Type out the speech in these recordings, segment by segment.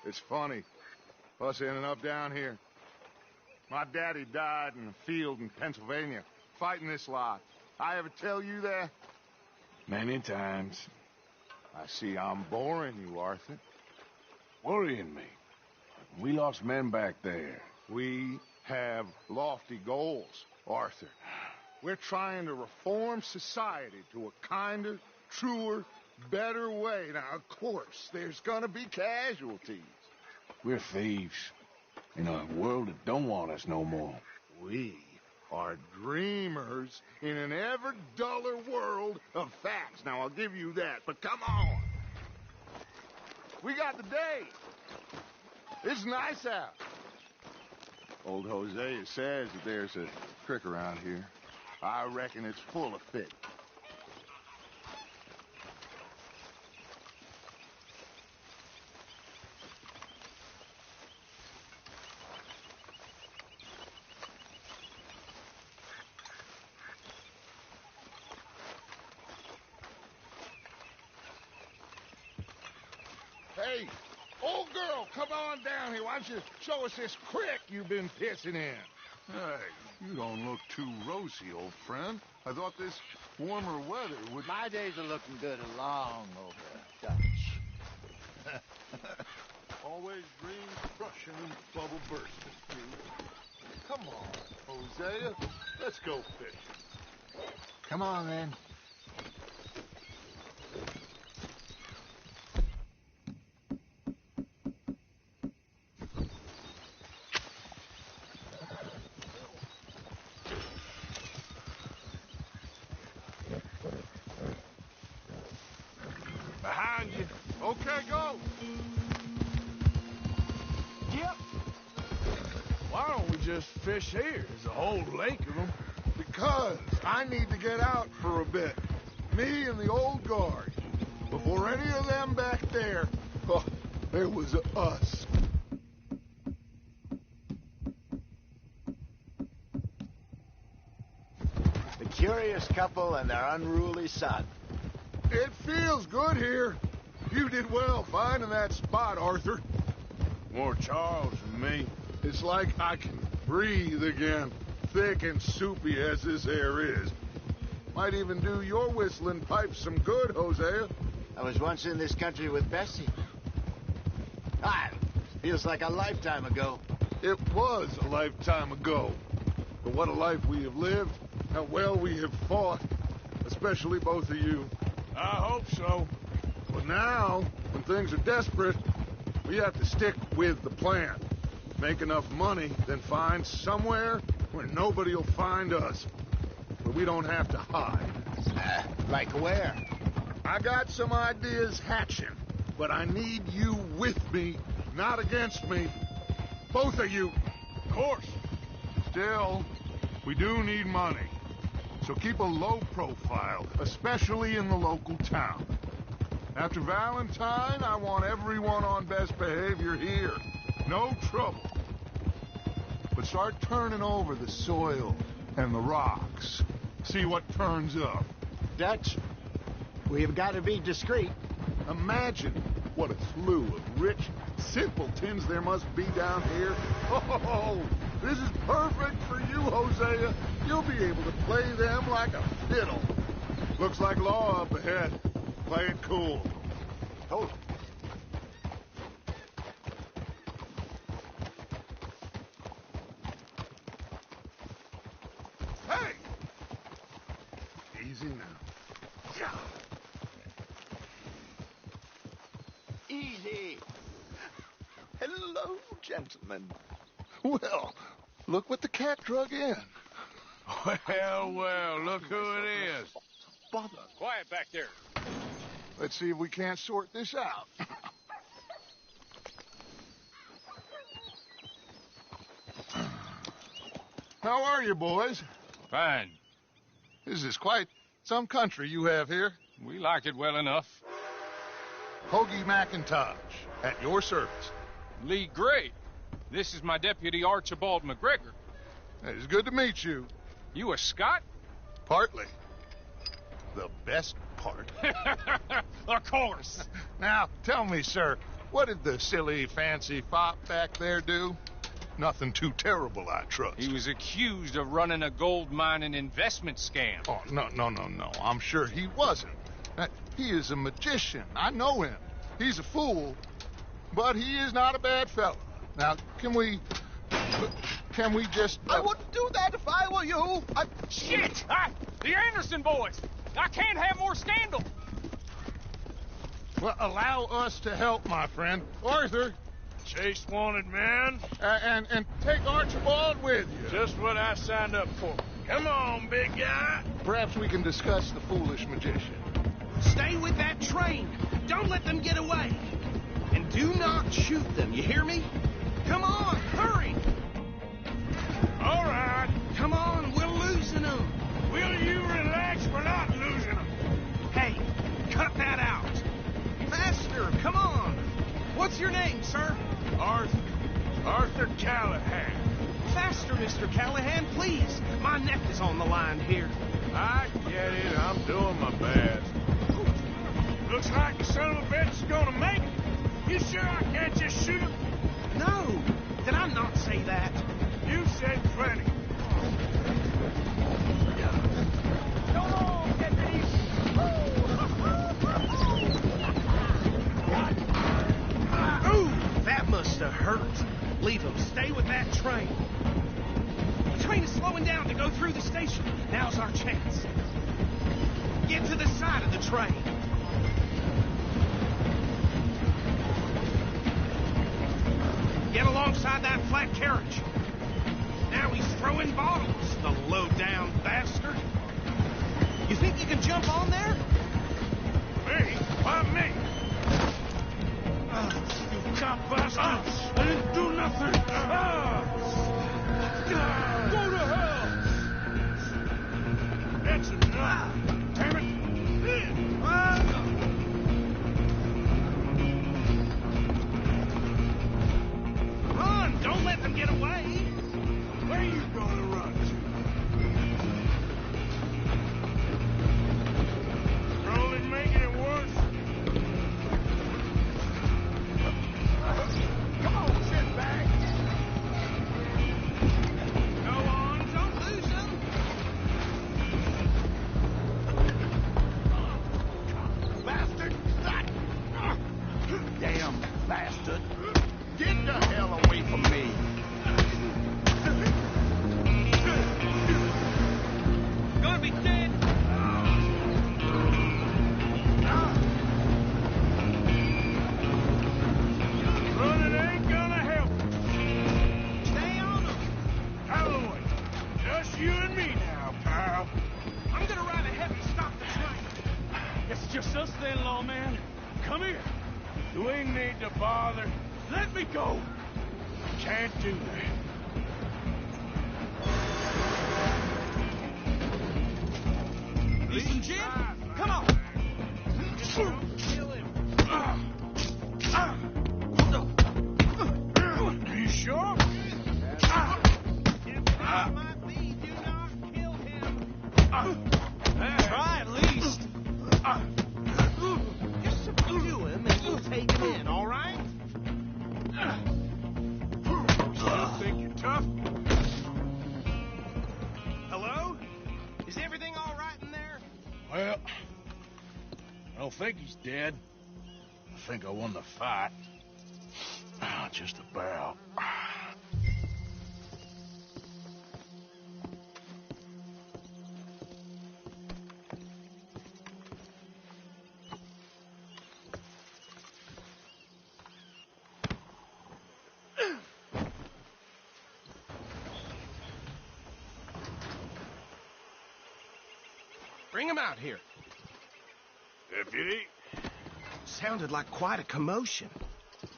It's funny, us ending up down here. My daddy died in a field in Pennsylvania, fighting this lot. I ever tell you that? Many times. I see I'm boring you, Arthur. Worrying me. We lost men back there. We have lofty goals, Arthur. We're trying to reform society to a kinder, truer, better way. Now, of course, there's gonna be casualties. We're thieves. In a world that don't want us no more. We are dreamers in an ever duller world of facts. Now, I'll give you that, but come on. We got the day. It's nice out. Old Hosea says that there's a creek around here. I reckon it's full of fish. Hey, old girl, come on down here. Why don't you show us this creek you've been pissing in? Hey, you don't look too rosy, old friend. I thought this warmer weather would... My days are looking good along over Dutch. Always dreams crushing and bubble bursting, dude. Come on, Hosea. Let's go fishing. Come on, then. Behind you. Okay, go. Yep. Why don't we just fish here? There's a whole lake of them. Because I need to get out for a bit. Me and the old guard. Before any of them back there, oh, there was us. The curious couple and their unruly son. It feels good here. You did well finding that spot, Arthur. More Charles than me. It's like I can breathe again, thick and soupy as this air is. Might even do your whistling pipes some good, Hosea. I was once in this country with Bessie. Feels like a lifetime ago. It was a lifetime ago. But what a life we have lived. How well we have fought. Especially both of you. I hope so. But now, when things are desperate, we have to stick with the plan. Make enough money, then find somewhere where nobody will find us. Where we don't have to hide. Like where? I got some ideas hatching, but I need you with me, not against me. Both of you. Of course. Still, we do need money. So keep a low profile, especially in the local town. After Valentine, I want everyone on best behavior here. No trouble. But start turning over the soil and the rocks. See what turns up. Dutch, we've got to be discreet. Imagine what a slew of rich simpletons there must be down here. Oh, this is perfect for you, Hosea. You'll be able to play them like a fiddle. Looks like law up ahead. Play it cool. Hold. Hey! Easy now. Yeah. Easy. Hello, gentlemen. Well, look what the cat drug in. Well, look who it is. Bother. Quiet back there. Let's see if we can't sort this out. How are you, boys? Fine. This is quite some country you have here. We like it well enough. Hoagie McIntosh, at your service. Lee Gray. This is my deputy, Archibald McGregor. It's good to meet you. You a Scot? Partly. The best part. Of course. Now, tell me, sir, What did the silly, fancy fop back there do? Nothing too terrible, I trust. He was accused of running a gold mining investment scam. Oh, no. I'm sure he wasn't. He is a magician. I know him. He's a fool, but he is not a bad fellow. Now, can we just... I wouldn't do that if I were you. Shit! The Anderson boys! I can't have more scandal! Well, allow us to help, my friend. Arthur, Chase wanted man. and take Archibald with you. Just what I signed up for. Come on, big guy. Perhaps we can discuss the foolish magician. Stay with that train. Don't let them get away. And do not shoot them, you hear me? Come on, hurry! All right. Come on, we're losing them. Will you relax? We're not losing them. Hey, cut that out. Faster, come on. What's your name, sir? Arthur Callahan. Faster, Mr. Callahan, please. My neck is on the line here. I get it. I'm doing my best. Looks like the son of a bitch is gonna make it. You sure I can't just shoot him? No, did I not say that? You said plenty. Come on, deputies. Ooh, that must have hurt. Leave him. Stay with that train. The train is slowing down to go through the station. Now's our chance. Get to the side of the train. Get alongside that flat carriage. Now he's throwing bottles, the low-down bastard. You think you can jump on there? Me? Why me? You cop bastard! I didn't do nothing! Go to hell! That's enough! Damn it! Run! Don't let them get away! Where you gonna run to? You're only making it worse. Come on, sit back. Go on, don't lose them! Bastard! Damn bastard. Get the hell away from me. Gonna be dead! Running ain't gonna help. Stay on them! Calloway, just you and me now, pal. I'm gonna ride ahead and stop the train. It's just us then, lawman. Come here. You ain't need to bother. Let me go. Can't do that. Listen, Jim, come on! Kill him! You sure? If that might be, do not kill him! Try at least! Just subdue him and we'll take him in, all right? You think you're tough? Hello? Is everything all right in there? Well, I don't think he's dead. I think I won the fight. Just about. Bring him out here. Deputy, Sounded like quite a commotion.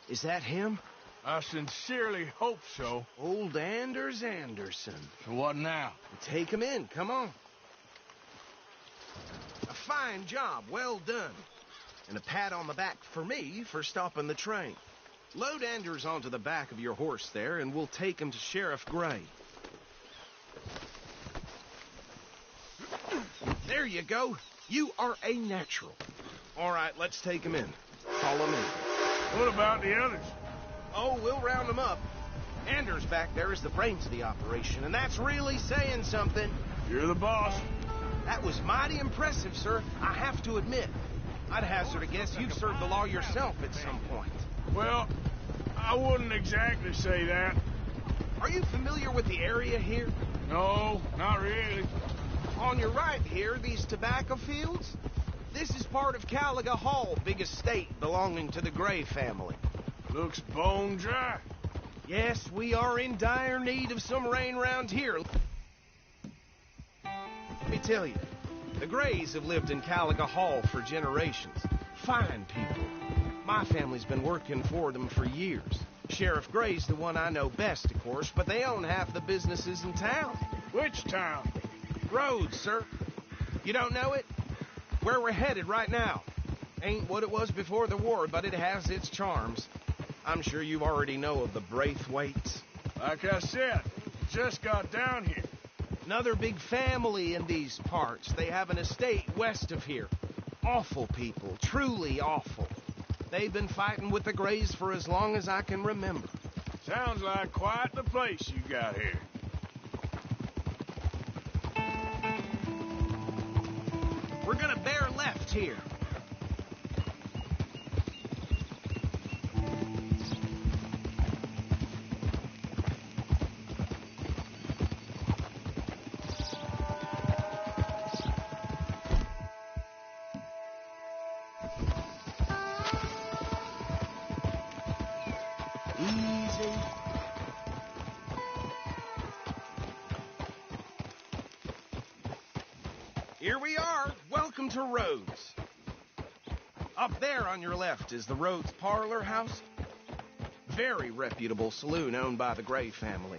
Is that him? I sincerely hope so. Old Anders Anderson. So what now? Take him in, come on. A fine job, well done. And a pat on the back for me for stopping the train. Load Anders onto the back of your horse there, and we'll take him to Sheriff Gray. There you go. You are a natural. All right, let's take him in. Follow me. What about the others? Oh, we'll round them up. Anders back there is the brains of the operation, and that's really saying something. You're the boss. That was mighty impressive, sir. I have to admit. I'd hazard a guess you've served the law yourself at some point. Well, I wouldn't exactly say that. Are you familiar with the area here? No, not really. On your right here, these tobacco fields? This is part of Caliga Hall, big estate belonging to the Gray family. Looks bone dry. Yes, we are in dire need of some rain round here. Let me tell you, the Grays have lived in Caliga Hall for generations. Fine people. My family's been working for them for years. Sheriff Gray's the one I know best, of course, but they own half the businesses in town. Which town? Rhodes, sir. You don't know it? Where we're headed right now. Ain't what it was before the war, but it has its charms. I'm sure you already know of the Braithwaites. Like I said, just got down here. Another big family in these parts. They have an estate west of here. Awful people, truly awful. They've been fighting with the Grays for as long as I can remember. Sounds like quite the place you got here. We're gonna bear left here. Easy. Here we are. Welcome to Rhodes. Up there on your left is the Rhodes Parlor House. Very reputable saloon owned by the Gray family.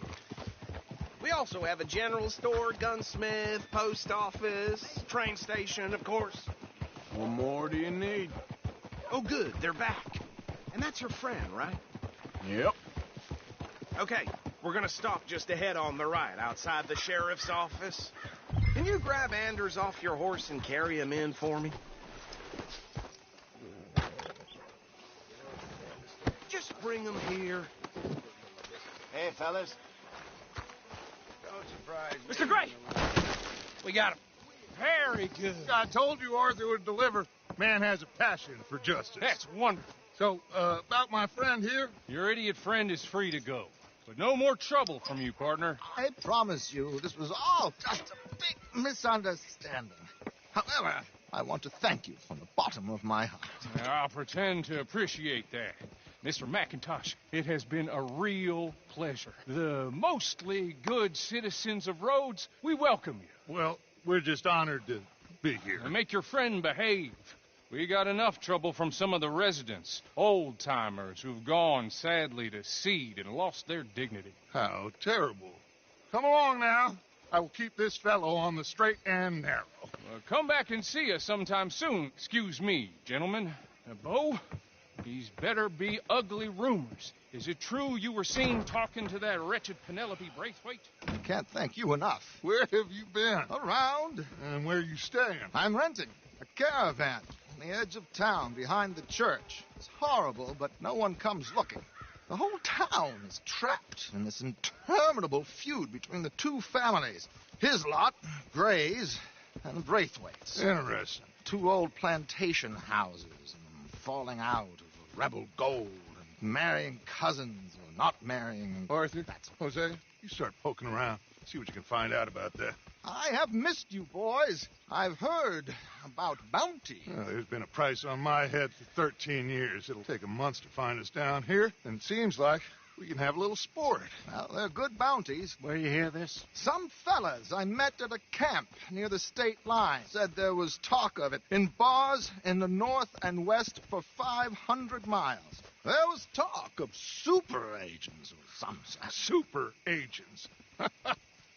We also have a general store, gunsmith, post office, train station, of course. What more do you need? Oh, good. They're back. And that's your friend, right? Yep. Okay, we're gonna stop just ahead on the right, outside the sheriff's office. Can you grab Anders off your horse and carry him in for me? Just bring him here. Hey, fellas. Don't surprise me. Mr. Gray! We got him. Very good. I told you Arthur would deliver. Man has a passion for justice. That's wonderful. So, about my friend here? Your idiot friend is free to go. But no more trouble from you, partner. I promise you, this was all just a big misunderstanding. However, I want to thank you from the bottom of my heart. I'll pretend to appreciate that. Mr. McIntosh, it has been a real pleasure. The mostly good citizens of Rhodes, we welcome you. Well, we're just honored to be here. And make your friend behave. We got enough trouble from some of the residents, old-timers who've gone, sadly, to seed and lost their dignity. How terrible. Come along now. I will keep this fellow on the straight and narrow. Come back and see us sometime soon. Excuse me, gentlemen. Bo, these better be ugly rumors. Is it true you were seen talking to that wretched Penelope Braithwaite? I can't thank you enough. Where have you been? Around, And where you staying? I'm renting a caravan on the edge of town behind the church. It's horrible, but no one comes looking. The whole town is trapped in this interminable feud between the two families. His lot, Gray's, and the Braithwaites. Interesting. Two old plantation houses, and falling out of rebel gold, and marrying cousins or not marrying. Arthur, Jose, you start poking around. See what you can find out about that. I have missed you, boys. I've heard about bounty. Well, there's been a price on my head for 13 years. It'll take 'em months to find us down here, and it seems like we can have a little sport. Well, they're good bounties. Where you hear this? Some fellas I met at a camp near the state line said there was talk of it in bars in the north and west for 500 miles. There was talk of super agents or some such. Super agents.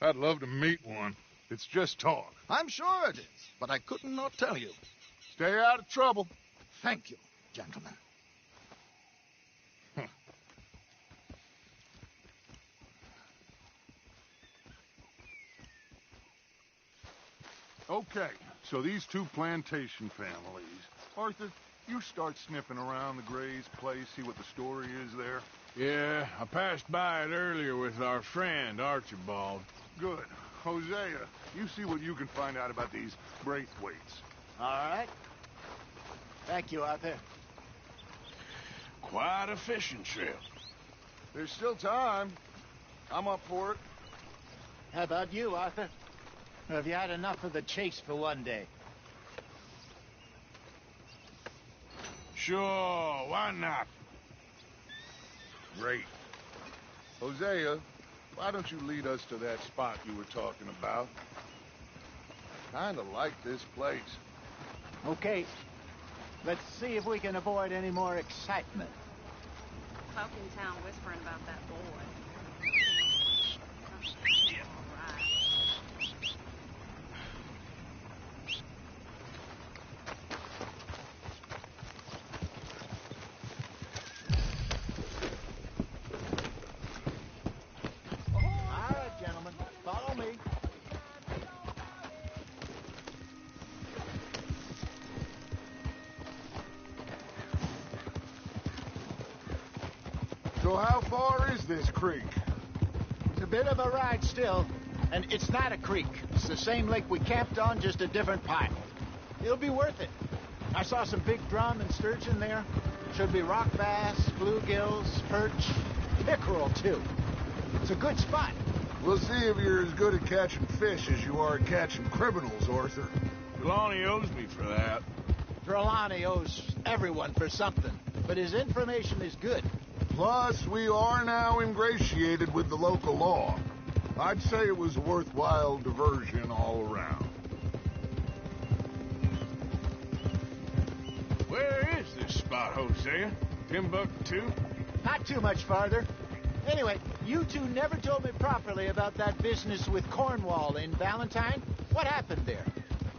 I'd love to meet one. It's just talk. I'm sure it is, but I couldn't not tell you. Stay out of trouble. Thank you, gentlemen. Okay, so these two plantation families. Arthur, you start sniffing around the Gray's place, see what the story is there? Yeah, I passed by it earlier with our friend, Archibald. Good. Hosea, you see what you can find out about these Braithwaites. All right. Thank you, Arthur. Quite a fishing trip. There's still time. I'm up for it. How about you, Arthur? Or have you had enough of the chase for one day? Sure, why not? Great. Hosea, why don't you lead us to that spot you were talking about? Kinda like this place. Okay. Let's see if we can avoid any more excitement. Folk in town whispering about that boy. All right, gentlemen. Follow me. So how far is this creek? It's a bit of a ride still, and it's not a creek. It's the same lake we camped on, just a different pipe. It'll be worth it. I saw some big drum and sturgeon there. Should be rock bass, bluegills, perch, pickerel, too. It's a good spot. We'll see if you're as good at catching fish as you are at catching criminals, Arthur. Trelawney owes me for that. Trelawney owes everyone for something, but his information is good. Plus, we are now ingratiated with the local law. I'd say it was a worthwhile diversion all around. Where is this spot, Hosea? Timbuktu? Not too much farther. Anyway, you two never told me properly about that business with Cornwall in Valentine. What happened there?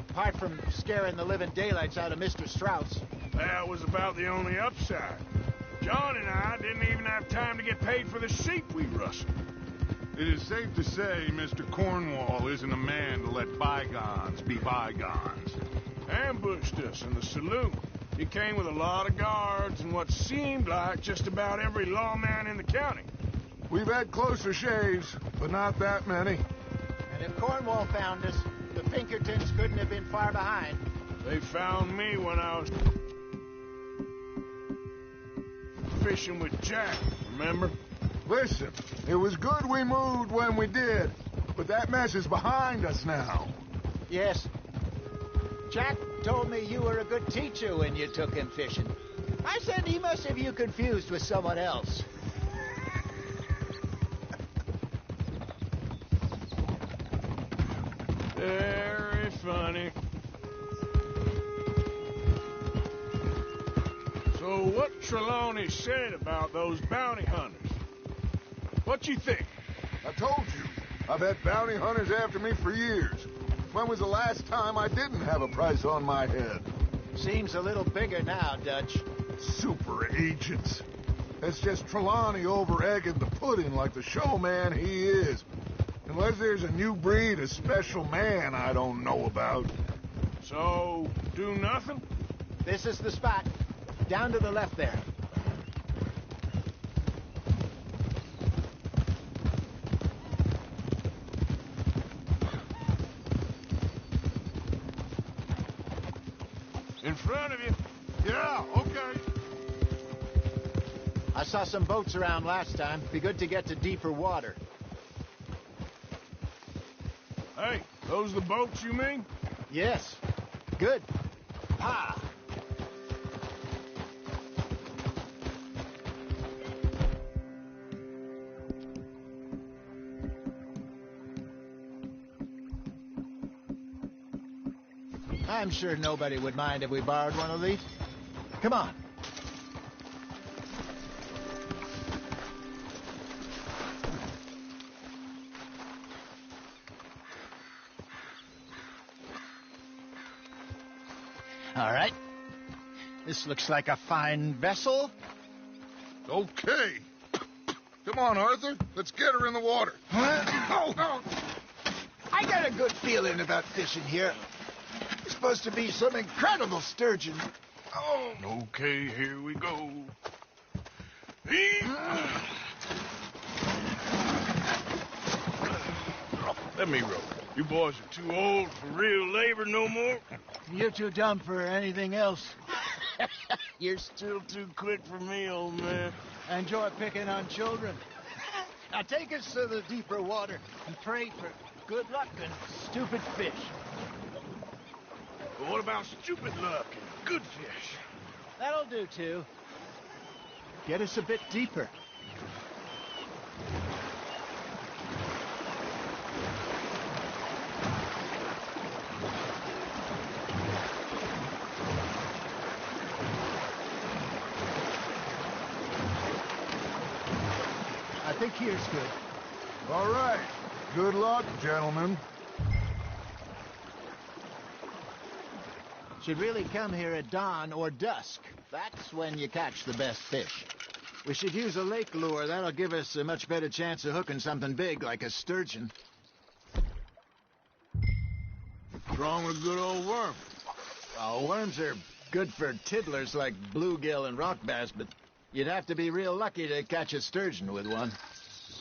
Apart from scaring the living daylights out of Mr. Strauss. That was about the only upside. John and I didn't even have time to get paid for the sheep we rustled. It is safe to say Mr. Cornwall isn't a man to let bygones be bygones. Ambushed us in the saloon. He came with a lot of guards and what seemed like just about every lawman in the county. We've had closer shaves, but not that many. And if Cornwall found us, the Pinkertons couldn't have been far behind. They found me when I was fishing with Jack, remember? Listen, it was good we moved when we did, but that mess is behind us now. Yes. Jack told me you were a good teacher when you took him fishing. I said he must have you confused with someone else. Very funny. So what Trelawney said about those bounty hunters? What you think? I told you, I've had bounty hunters after me for years. When was the last time I didn't have a price on my head? Seems a little bigger now, Dutch. Super agents. That's just Trelawney over-egging the pudding like the showman he is. Unless there's a new breed of special man I don't know about. So, do nothing? This is the spot. Down to the left there. In front of you. Yeah, okay. I saw some boats around last time. Be good to get to deeper water. Hey, those the boats you mean? Yes. Good. Ha! I'm sure nobody would mind if we borrowed one of these. Come on. All right. This looks like a fine vessel. Okay. Come on, Arthur. Let's get her in the water. Oh. I got a good feeling about fishing here. It's supposed to be some incredible sturgeon. Oh, okay, here we go. Let me rope. You boys are too old for real labor no more. You're too dumb for anything else. You're still too quick for me, old man. Enjoy picking on children. Now take us to the deeper water and pray for good luck and stupid fish. But what about stupid luck and good fish? That'll do, too. Get us a bit deeper. I think here's good. All right. Good luck, gentlemen. Should really come here at dawn or dusk. That's when you catch the best fish. We should use a lake lure. That'll give us a much better chance of hooking something big like a sturgeon. What's wrong with a good old worm? Oh, worms are good for tiddlers like bluegill and rock bass, but you'd have to be real lucky to catch a sturgeon with one.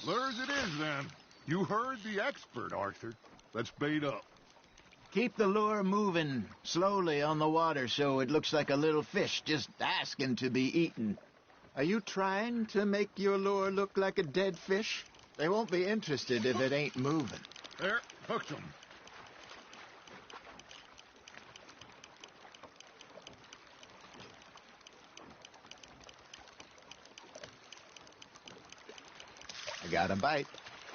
Lures it is, then. You heard the expert, Arthur. Let's bait up. Keep the lure moving slowly on the water so it looks like a little fish just asking to be eaten. Are you trying to make your lure look like a dead fish? They won't be interested if it ain't moving. There, hooked 'em. I got a bite.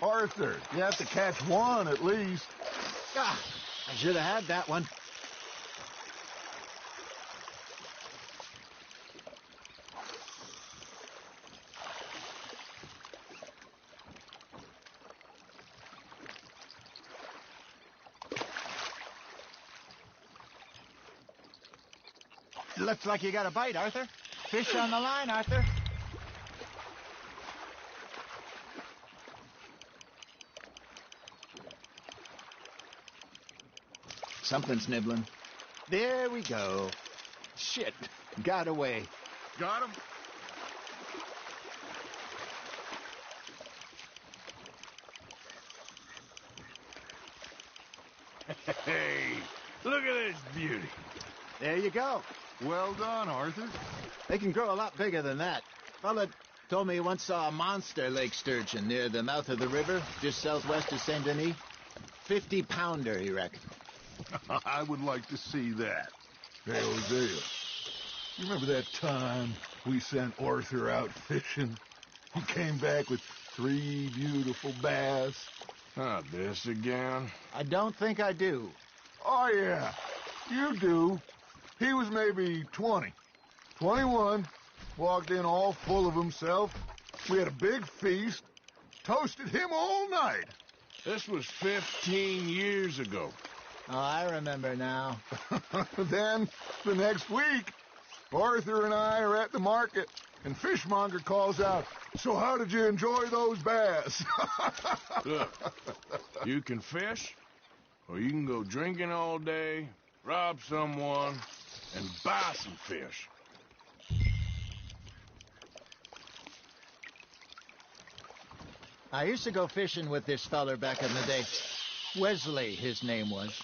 Arthur, you have to catch one at least. Ah, I should have had that one. Looks like you got a bite, Arthur. Fish on the line, Arthur. Something's nibbling. There we go. Shit. Got away. Got him? Hey, look at this beauty. There you go. Well done, Arthur. They can grow a lot bigger than that. Fella told me he once saw a monster lake sturgeon near the mouth of the river, just southwest of Saint Denis. 50-pounder, he reckoned. I would like to see that. Hey, Hosea, you remember that time we sent Arthur out fishing? He came back with 3 beautiful bass. Not this again. I don't think I do. Oh, yeah, you do. He was maybe 20, 21, walked in all full of himself. We had a big feast, toasted him all night. This was 15 years ago. Oh, I remember now. Then, the next week, Arthur and I are at the market, and Fishmonger calls out, "So how did you enjoy those bass?" Look, you can fish, or you can go drinking all day, rob someone, and buy some fish. I used to go fishing with this feller back in the day. Wesley, his name was.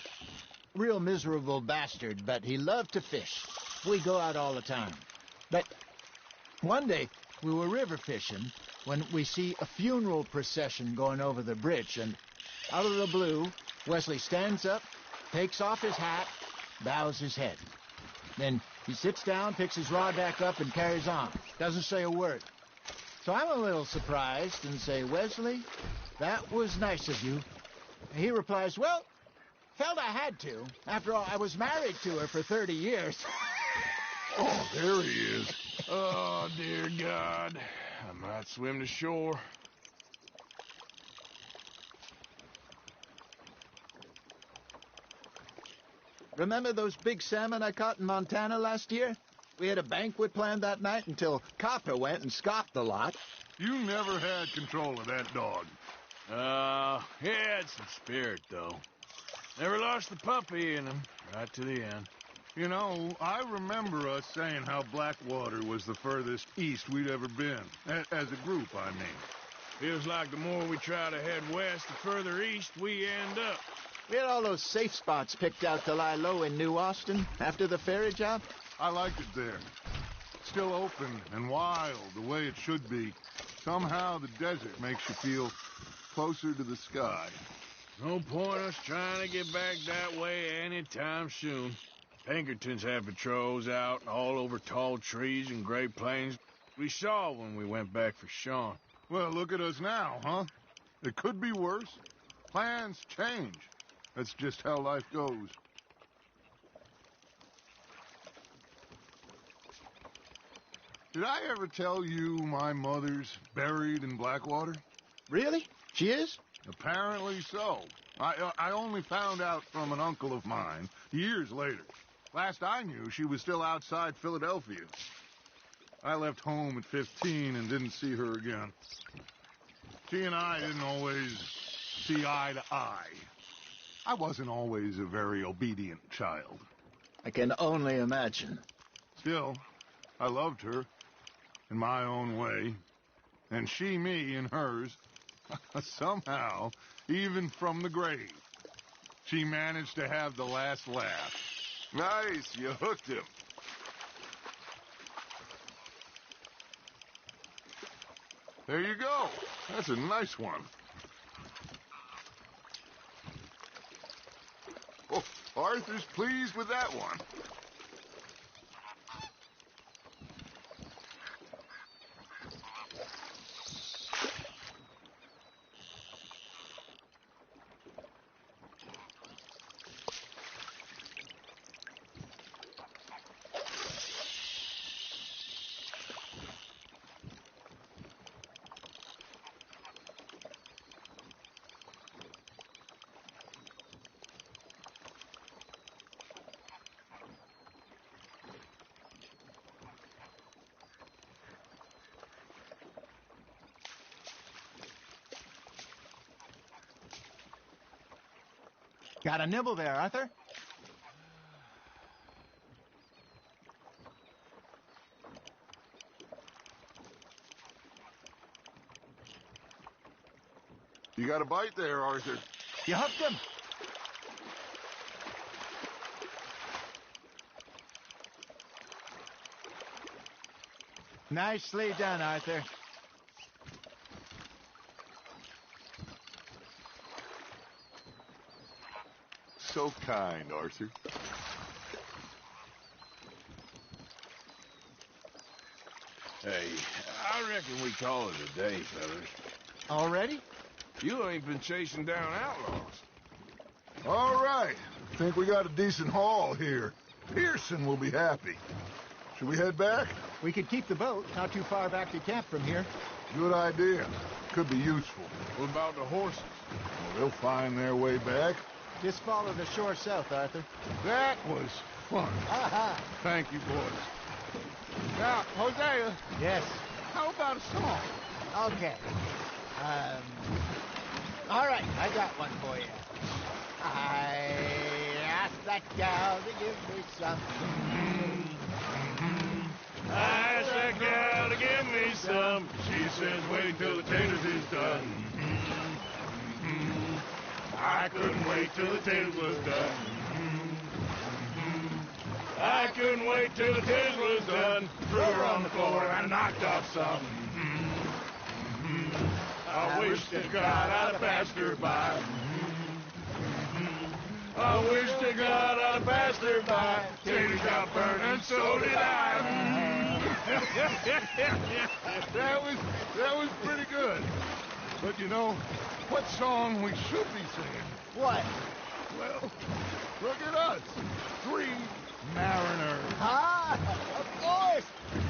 Real miserable bastard, but he loved to fish. We go out all the time. But one day, we were river fishing when we see a funeral procession going over the bridge, and out of the blue, Wesley stands up, takes off his hat, bows his head. Then he sits down, picks his rod back up, and carries on. Doesn't say a word. So I'm a little surprised and say, "Wesley, that was nice of you." And he replies, "Well, felt I had to. After all, I was married to her for 30 years. Oh, there he is. Oh, dear God. I might swim to shore. Remember those big salmon I caught in Montana last year? We had a banquet planned that night until Copper went and scoffed the lot. You never had control of that dog. He had some spirit, though. Never lost the puppy in him, right to the end. You know, I remember us saying how Blackwater was the furthest east we'd ever been. As a group, I mean. Feels like the more we try to head west, the further east we end up. We had all those safe spots picked out to lie low in New Austin after the ferry job. I liked it there. Still open and wild, the way it should be. Somehow the desert makes you feel closer to the sky. No point us trying to get back that way anytime soon. Pinkertons have patrols out all over tall trees and Great Plains. We saw when we went back for Sean. Well, look at us now, huh? It could be worse. Plans change. That's just how life goes. Did I ever tell you my mother's buried in Blackwater? Really? She is? Apparently so. I only found out from an uncle of mine years later. Last I knew, she was still outside Philadelphia. I left home at 15 and didn't see her again. She and I didn't always see eye to eye. I wasn't always a very obedient child. I can only imagine. Still, I loved her in my own way, and she me in hers. Somehow, even from the grave, she managed to have the last laugh. Nice, you hooked him. There you go. That's a nice one. Oh, Arthur's pleased with that one. Got a nibble there, Arthur? You got a bite there, Arthur. You hooked him? Nicely done, Arthur. So kind, Arthur. Hey, I reckon we call it a day, fellas. Already? You ain't been chasing down outlaws. All right. Think we got a decent haul here. Pearson will be happy. Should we head back? We could keep the boat not too far back to camp from here. Good idea. Could be useful. What about the horses? Well, they'll find their way back. Just follow the shore south, Arthur. That was fun. Aha! Thank you, boys. Now, Hosea, Yes. how about a song? Okay. All right, I got one for you. I asked that gal to give me some. I asked that gal to give me some. She says, wait till the taters is done. I couldn't wait till the taters was done. I couldn't wait till the taters was done. Threw her on the floor and knocked off some. I wish to God I'd have passed her by. I wish to God I'd have passed her by. Taters got burned and so did I. That was pretty good. But you know, what song we should be singing? What? Well, look at us. 3 mariners. Ah, of course.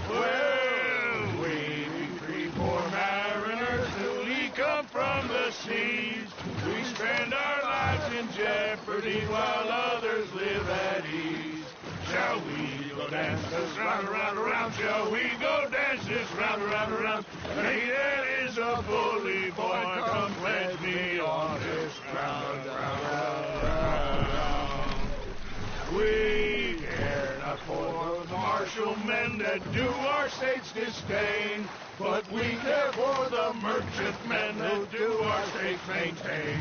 Well, we be 3 poor mariners newly come from the seas. We spend our lives in jeopardy while others live at ease. Shall we go dance this round, around, around? Shall we go dance this round, around, around? Hey, that is a bully boy. Come pledge me on this round, round, round, round. We care. official men that do our state's disdain. But we care for the merchantmen who do our state's maintain.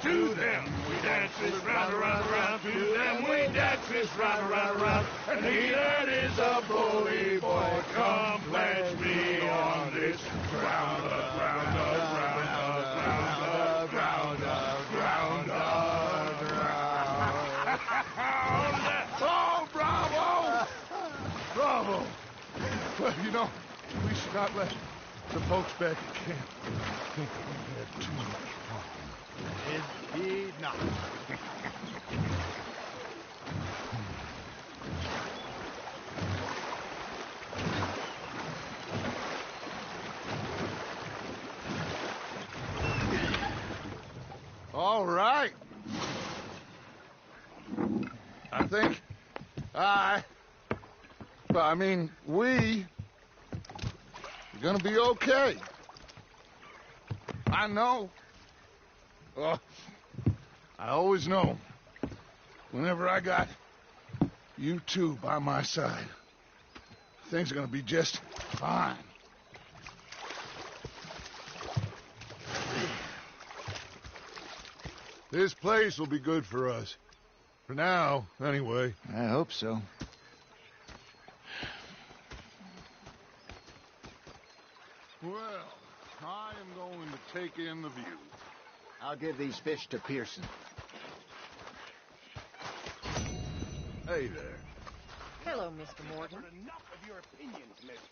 To them we dance this round, around, around. To them we dance this round, around, around. And he that is a bully boy, come pledge me on this ground, ground, ground, ground, ground, ground, ground. Oh, bravo! Bravo! Well, you know, we should not let the folks back at camp think that we had too much fun. Indeed not. All right. I think we are gonna be okay. I know. I always know. Whenever I got you two by my side, things are gonna be just fine. This place will be good for us. For now, anyway. I hope so. Well, I am going to take in the view. I'll give these fish to Pearson. Hey there. Hello, Mr. Morgan. Enough of your opinions, miss.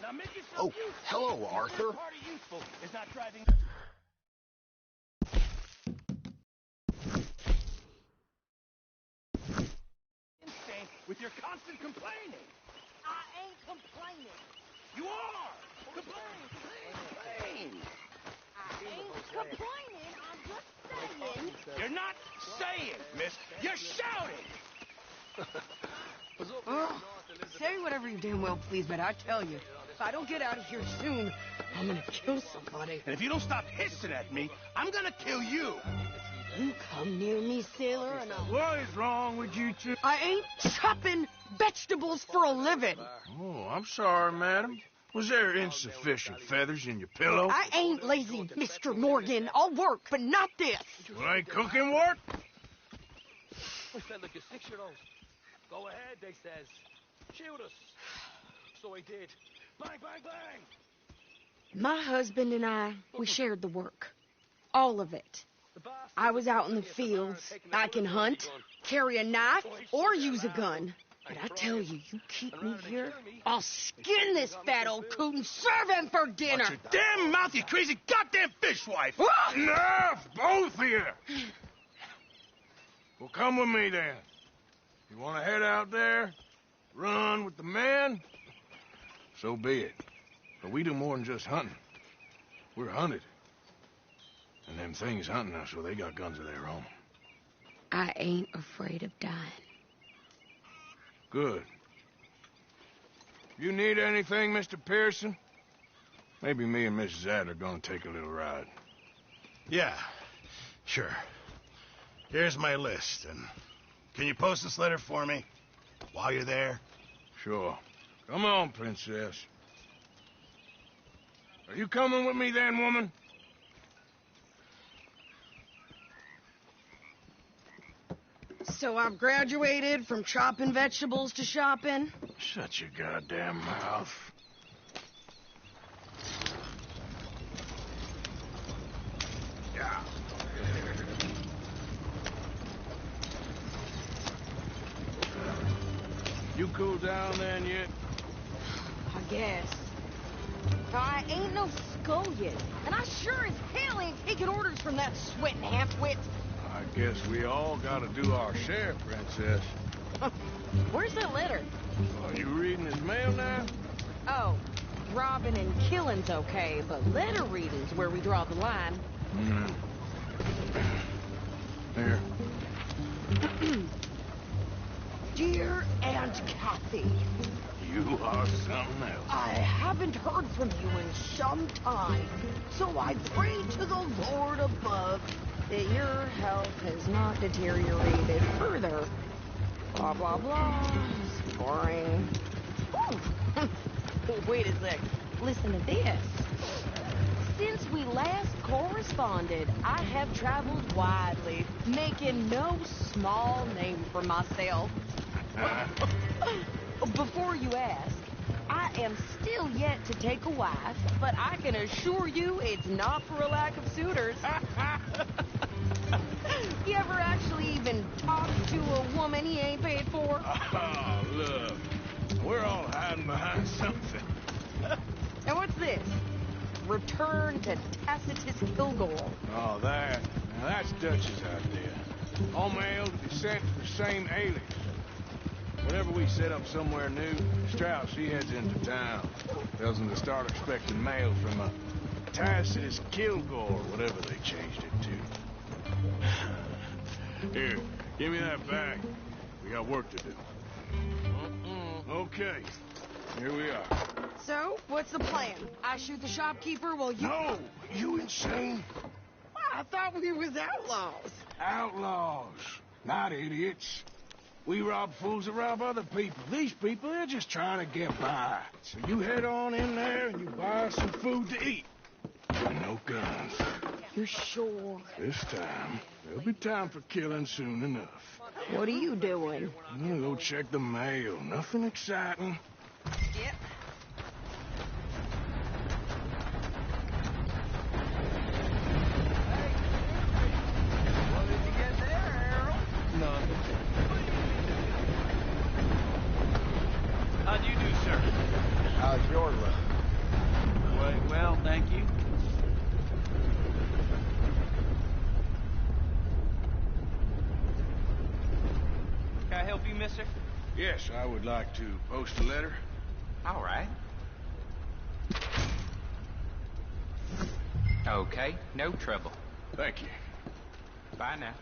Now make yourself Oh, useful. hello, Arthur. Your party useful is not driving. Insane with your constant complaining. I ain't complaining. You are. Complain. I ain't complaining. I'm just saying. You're not saying, miss. You're shouting. Oh, say whatever you damn well please, but I tell you, if I don't get out of here soon, I'm gonna kill somebody. And if you don't stop hissing at me, I'm gonna kill you. You come near me, sailor, and I'll... What is wrong with you two? I ain't chopping vegetables for a living. Oh, I'm sorry, madam. Was there insufficient feathers in your pillow? I ain't lazy, Mr. Morgan. I'll work, but not this. Well, ain't cooking work? We said, look, you're 6-year-olds. Go ahead, they says. Shoot us. So he did. Bang, bang, bang. My husband and I, we shared the work. All of it. I was out in the fields. I can hunt, carry a knife, or use a gun. But I tell you, you keep me here, I'll skin this fat old coot and serve him for dinner. Watch your damn mouth, you crazy goddamn fishwife. Enough, both of you. Well, come with me, then. You want to head out there, run with the men? So be it. But we do more than just hunting. We're hunted. And them things hunting us, well, they got guns of their own. I ain't afraid of dying. Good. You need anything, Mr. Pearson? Maybe me and Mrs. Adler are gonna take a little ride. Yeah, sure. Here's my list, and can you post this letter for me while you're there? Sure. Come on, Princess. Are you coming with me then, woman? So I've graduated from chopping vegetables to shopping? Shut your goddamn mouth. Yeah. You cool down then yet? I guess. I ain't no scullion, and I sure as hell ain't taking orders from that sweating half-wit. I guess we all gotta do our share, Princess. Where's that letter? Are you reading his mail now? Oh, robbing and killing's okay, but letter reading's where we draw the line. Here. Dear Aunt Kathy, You are something else. I haven't heard from you in some time, so I pray to the Lord above that your health has not deteriorated further. Blah, blah, blah. Boring. Ooh. Wait a sec. Listen to this. Since we last corresponded, I have traveled widely, making no small name for myself. Before you ask, I am still yet to take a wife, but I can assure you it's not for a lack of suitors. You ever actually even talked to a woman he ain't paid for? Oh, look. We're all hiding behind something. And what's this? Return to Tacitus Kilgore. Oh, that. Now, that's Dutch's idea. All mail to be sent to the same alias. Whenever we set up somewhere new, Strauss, he heads into town. Tells them to start expecting mail from a Tacitus Kilgore, whatever they changed it to. Here, give me that bag. We got work to do. Okay, here we are. So, what's the plan? I shoot the shopkeeper while you... No! You insane? I thought we was outlaws. Outlaws, not idiots. We rob fools that rob other people. These people, they're just trying to get by. So you head on in there and you buy us some food to eat. And no guns. You sure? This time, there'll be time for killing soon enough. What are you doing? I'm gonna go check the mail. Nothing exciting. Yep. How'd you do, sir? How's your luck? Quite well, thank you. Can I help you, mister? Yes, I would like to post a letter. All right. Okay, no trouble. Thank you. Bye now.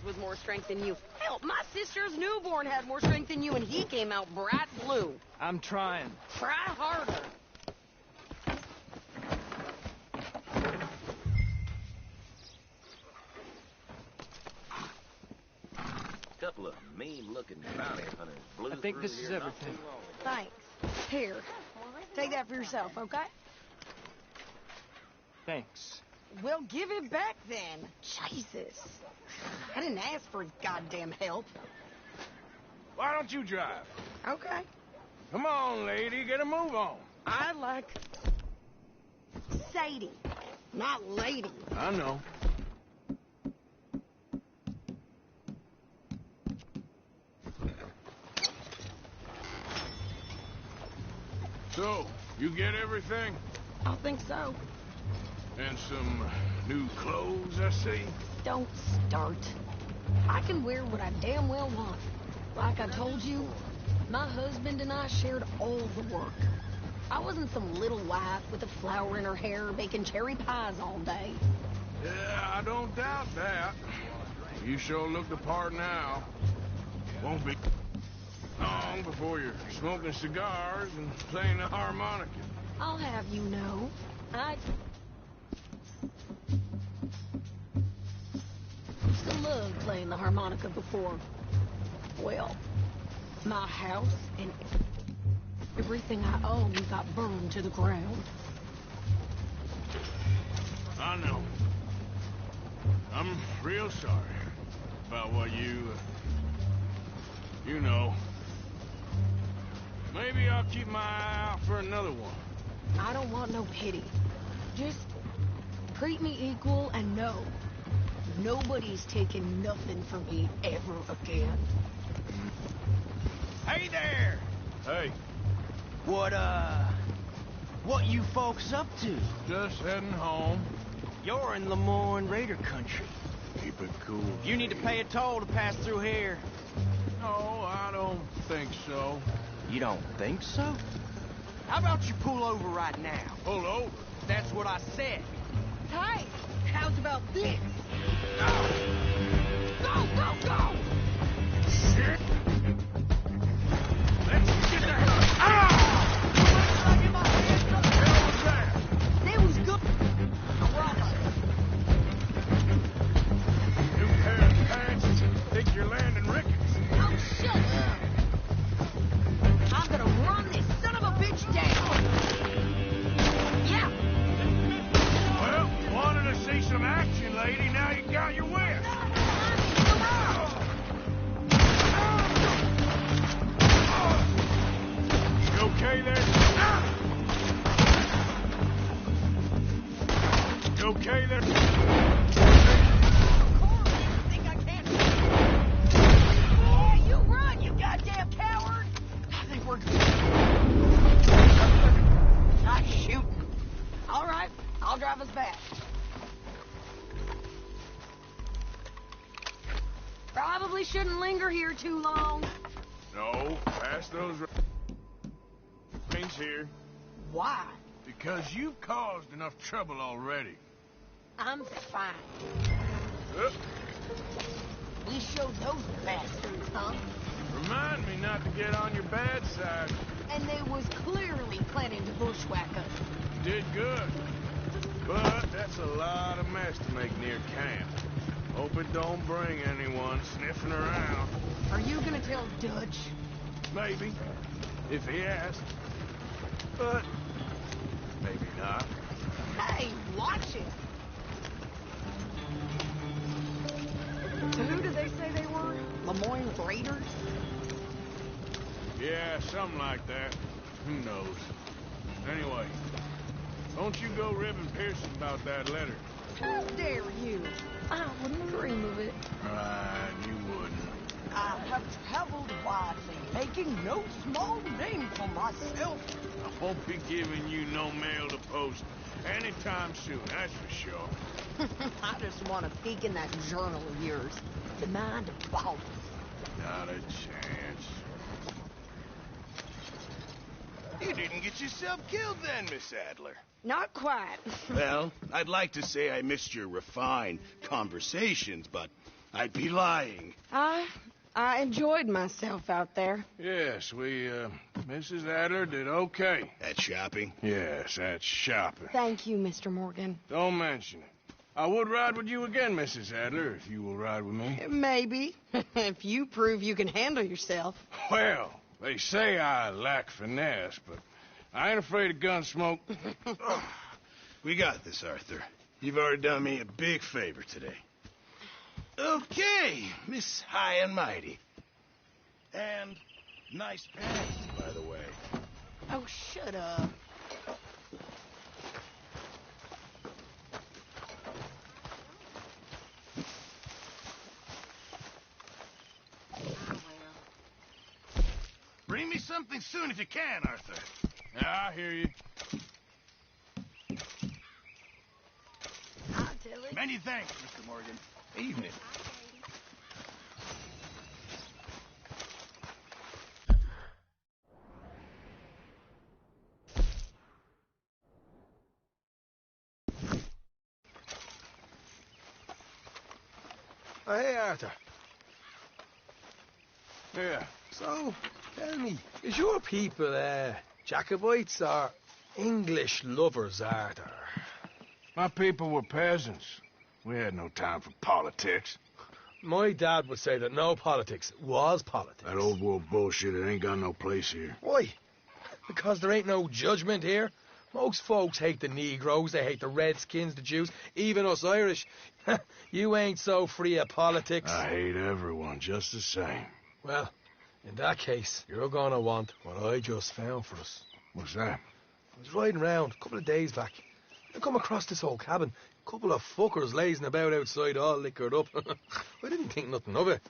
With more strength than you. Hell, my sister's newborn had more strength than you, and he came out bright blue. I'm trying. Try harder. Couple of mean-looking bounty hunters blew I think through this is here not everything. too long ago. Thanks. Here. Take that for yourself, okay? Thanks. Well, give it back then. Jesus. I didn't ask for his goddamn help. Why don't you drive? Okay. Come on, lady, get a move on. I like Sadie, not lady. I know. So, you get everything? I think so. And some new clothes, I see? Don't start. I can wear what I damn well want. Like I told you, my husband and I shared all the work. I wasn't some little wife with a flower in her hair baking cherry pies all day. Yeah, I don't doubt that. You sure look the part now. Won't be long before you're smoking cigars and playing the harmonica. I'll have you know, I loved playing the harmonica before. Well, my house and everything I owned got burned to the ground. I know. I'm real sorry about what you know. Maybe I'll keep my eye out for another one. I don't want no pity. Just treat me equal and know nobody's taking nothing from me ever again. Hey there! Hey, What you folks up to? just heading home. You're in Lemoyne Raider country. Keep it cool. You need to pay a toll to pass through here. No, I don't think so. You don't think so? How about you pull over right now? Pull over? That's what I said. Hey, how's about this? Go, go, go! Shit! Let's get the hell out! That was good. New pair of pants. Think you're landing Ricketts. Oh, shut up. I'm gonna run this son of a bitch down. Yeah. Well, wanted to see some action, lady. Now you got your wish. You okay there? You okay there? Yeah, you run, you goddamn coward. I think we're good. Not shooting. All right, I'll drive us back. Probably shouldn't linger here too long. No, pass those things here. Why? Because you've caused enough trouble already. I'm fine. We showed those bastards, huh? Remind me not to get on your bad side. And they was clearly planning to bushwhack us. Did good. But that's a lot of mess to make near camp. Hope it don't bring anyone sniffing around. Are you gonna tell Dutch? Maybe. If he asks. But maybe not. Hey, watch it. So who did they say they were? Lemoyne Raiders? Yeah, something like that. Who knows? Anyway, don't you go ribbing Pearson about that letter. How dare you? I wouldn't dream of it. Right, you wouldn't. I have traveled widely, making no small name for myself. I won't be giving you no mail to post anytime soon, that's for sure. I just want to peek in that journal of yours. Demand a ball. Not a chance. You didn't get yourself killed then, Miss Adler. Not quite. Well, I'd like to say I missed your refined conversations, but I'd be lying. I enjoyed myself out there. Yes, Mrs. Adler did okay. At shopping? Yes, at shopping. Thank you, Mr. Morgan. Don't mention it. I would ride with you again, Mrs. Adler, if you will ride with me. Maybe. If you prove you can handle yourself. Well, they say I lack finesse, but I ain't afraid of gun smoke. We got this, Arthur. You've already done me a big favor today. Okay, Miss High and Mighty. And nice pants, by the way. Oh, shut up. Bring me something soon if you can, Arthur. Yeah, I hear you. I'll tell it. Many thanks, Mr. Morgan. Evening. Oh, hey, Arthur. Yeah. So, tell me, is your people, Jacobites or English lovers, Arthur? My people were peasants. We had no time for politics. My dad would say that no politics was politics. That old world bullshit, it ain't got no place here. Why? Because there ain't no judgment here. Most folks hate the Negroes, they hate the Redskins, the Jews, even us Irish. You ain't so free of politics. I hate everyone just the same. Well, in that case, you're gonna want what I just found for us. What's that? I was riding around a couple of days back. I come across this old cabin. A couple of fuckers lazing about outside all liquored up. I didn't think nothing of it.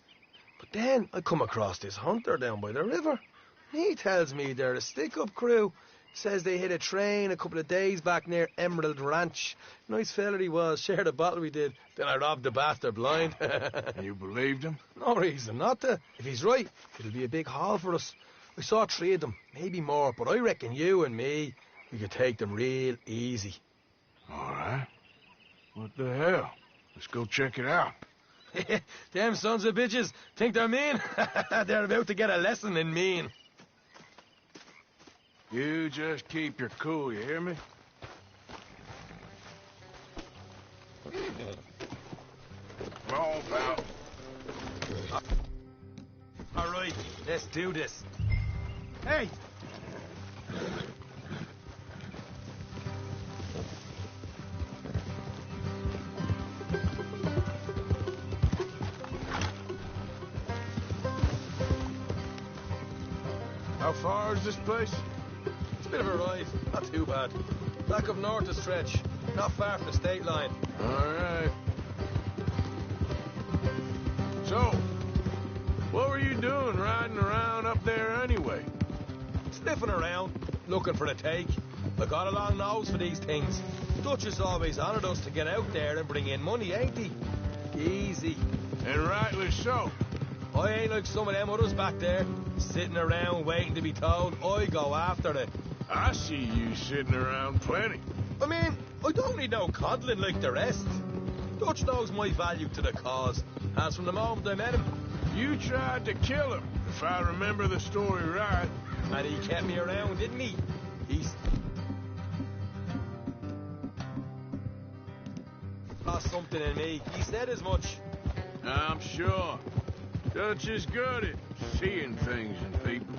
But then I come across this hunter down by the river. He tells me they're a stick-up crew Says they hit a train a couple of days back near Emerald Ranch. Nice fella he was. Shared a bottle we did. Then I robbed the bastard blind. And you believed him? No reason not to. If he's right, it'll be a big haul for us. I saw 3 of them, maybe more, but I reckon you and me, we could take them real easy. All right. What the hell? Let's go check it out. Them sons of bitches think they're mean. They're about to get a lesson in mean. You just keep your cool, you hear me? Come on, pal. All right, let's do this. Hey! How far is this place? It's a bit of a ride, not too bad. Back up north a stretch, not far from the state line. All right. So, what were you doing riding around up there anyway? Sniffing around, looking for a take. I got a long nose for these things. Dutch has always honoured us to get out there and bring in money, ain't he? Easy. And rightly so. I ain't like some of them others back there, sitting around waiting to be told. I go after it. I see you sitting around plenty. I mean, I don't need no coddling like the rest. Dutch knows my value to the cause, as from the moment I met him. You tried to kill him, if I remember the story right. And he kept me around, didn't he? He's lost something in me. He said as much. I'm sure. Dutch is good at seeing things in people.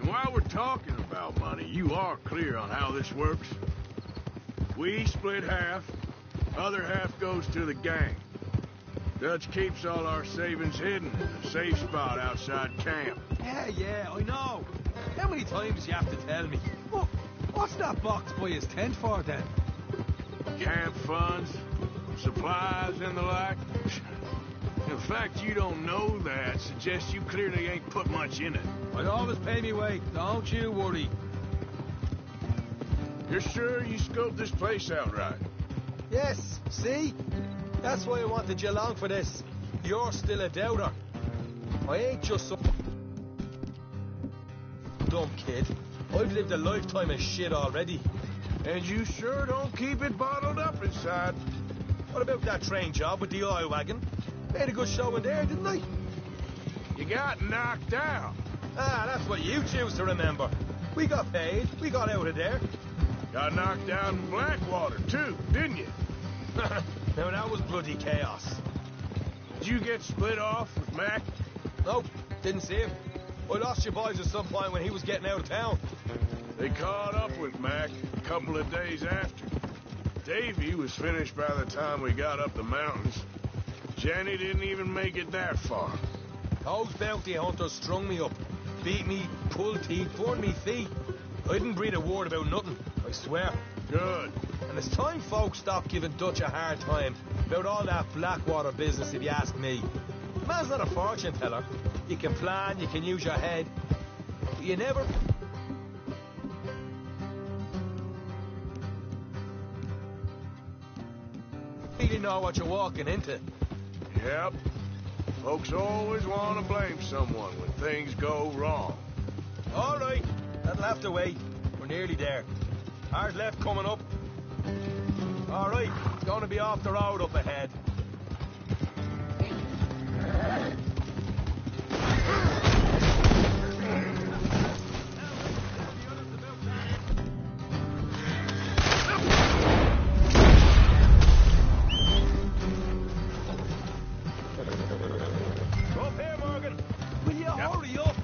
And while we're talking about money, you are clear on how this works. We split half, other half goes to the gang. Dutch keeps all our savings hidden in a safe spot outside camp. Yeah, I know. How many times do you have to tell me? What's that box by his tent for, then? Camp funds, supplies, and the like. The fact you don't know that suggests you clearly ain't put much in it. I always pay me way. Don't you worry. You're sure you scoped this place out right? Yes, see? That's why I wanted you along for this. You're still a doubter. I ain't just some dumb kid. I've lived a lifetime of shit already. And you sure don't keep it bottled up inside. What about that train job with the oil wagon? Made a good show in there, didn't I? You got knocked out. Ah, that's what you choose to remember. We got paid. We got out of there. Got knocked out in Blackwater, too, didn't you? Now, that was bloody chaos. Did you get split off with Mac? Nope, didn't see him. I lost your boys at some point when he was getting out of town. They caught up with Mac a couple of days after. Davy was finished by the time we got up the mountains. Jenny didn't even make it that far. Those bounty hunters strung me up, beat me, pulled teeth, burned me feet. I didn't breathe a word about nothing, I swear. Good. And it's time folks stopped giving Dutch a hard time about all that Blackwater business, if you ask me. Man's not a fortune teller. You can plan, you can use your head, but you never... really know what you're walking into. Yep. Folks always want to blame someone when things go wrong. All right, that'll have to wait. We're nearly there. Hard left coming up. All right, it's going to be off the road up ahead. Up here, Morgan. Will you hurry up?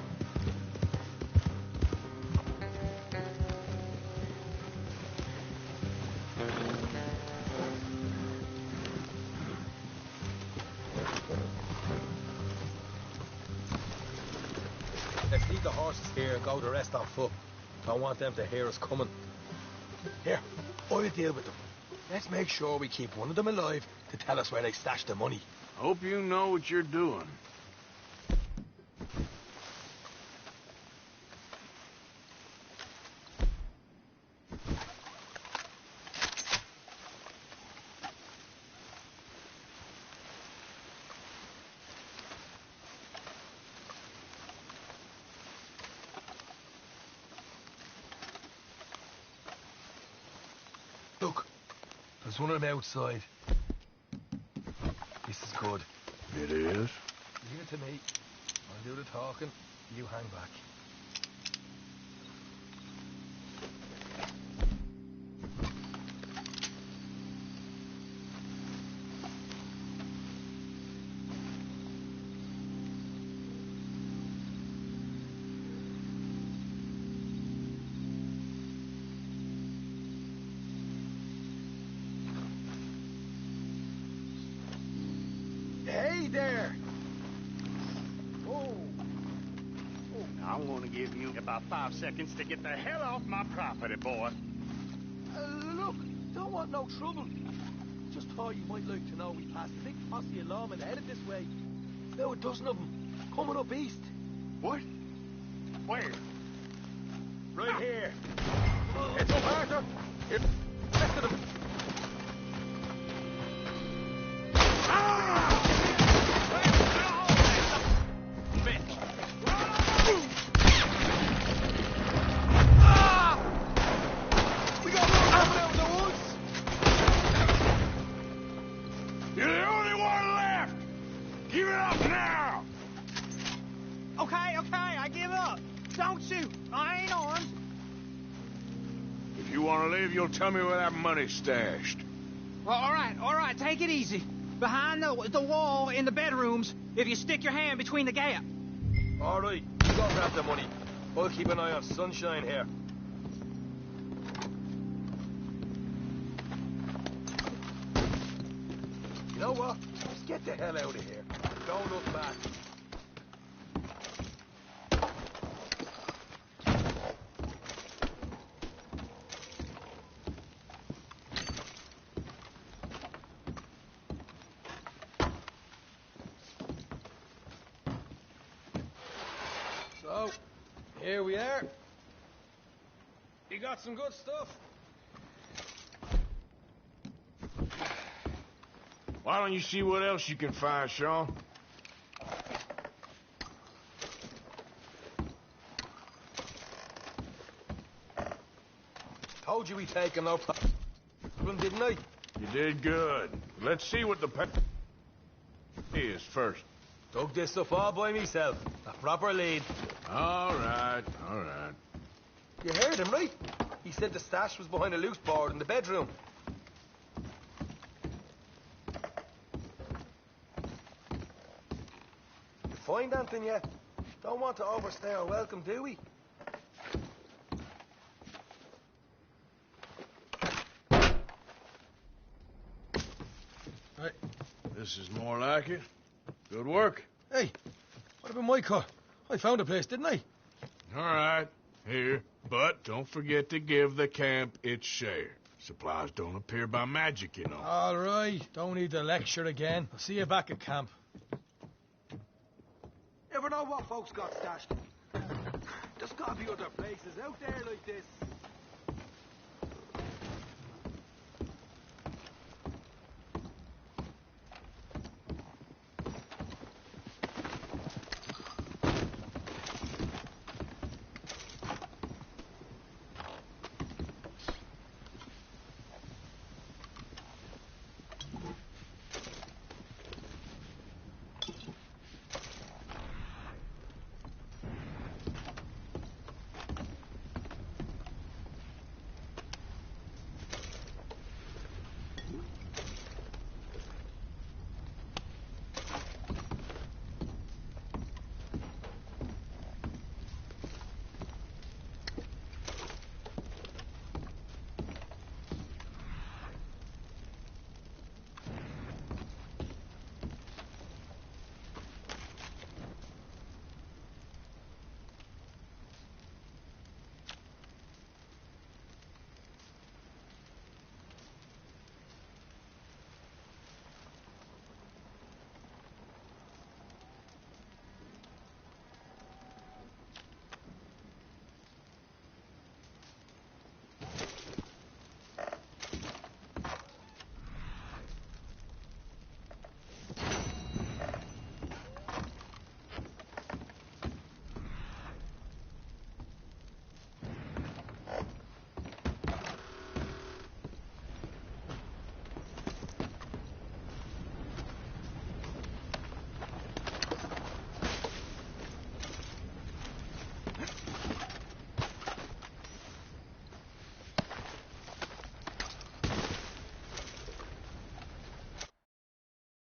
Let's leave the horses here and go the rest on foot. Don't want them to hear us coming. Here, I'll deal with them. Let's make sure we keep one of them alive to tell us where they stashed the money. Hope you know what you're doing. There's one of them outside. This is good. It is? Leave it to me. I'll do the talking. You hang back. Hey there! I'm going to give you about 5 seconds to get the hell off my property, boy. Look, don't want no trouble. Just thought you might like to know we passed a big posse of lawmen headed this way. About a dozen of them, coming up east. What? Where? Right here. It's up, Arthur. Here, rest of them. You're the only one left! Give it up now! Okay, I give up. Don't shoot. I ain't armed. If you want to leave, you'll tell me where that money's stashed. Well, all right, take it easy. Behind the wall in the bedrooms, if you stick your hand between the gap. All right, you go grab the money. I'll keep an eye on Sunshine here. You know what? Just get the hell out of here. Don't look back. So, here we are. You got some good stuff. Why don't you see what else you can find, Sean? Told you we taken no problem, didn't I? You did good. Let's see what the is first. Dug this stuff all by myself. A proper lead. All right. You heard him, right? He said the stash was behind a loose board in the bedroom. You find anything yet? Don't want to overstay our welcome, do we? Hey, this is more like it. Good work. Hey, what about my car? I found a place, didn't I? All right, here. But don't forget to give the camp its share. Supplies don't appear by magic, you know. All right, don't need the lecture again. I'll see you back at camp. Never know what folks got stashed. There's gotta be other places out there like this.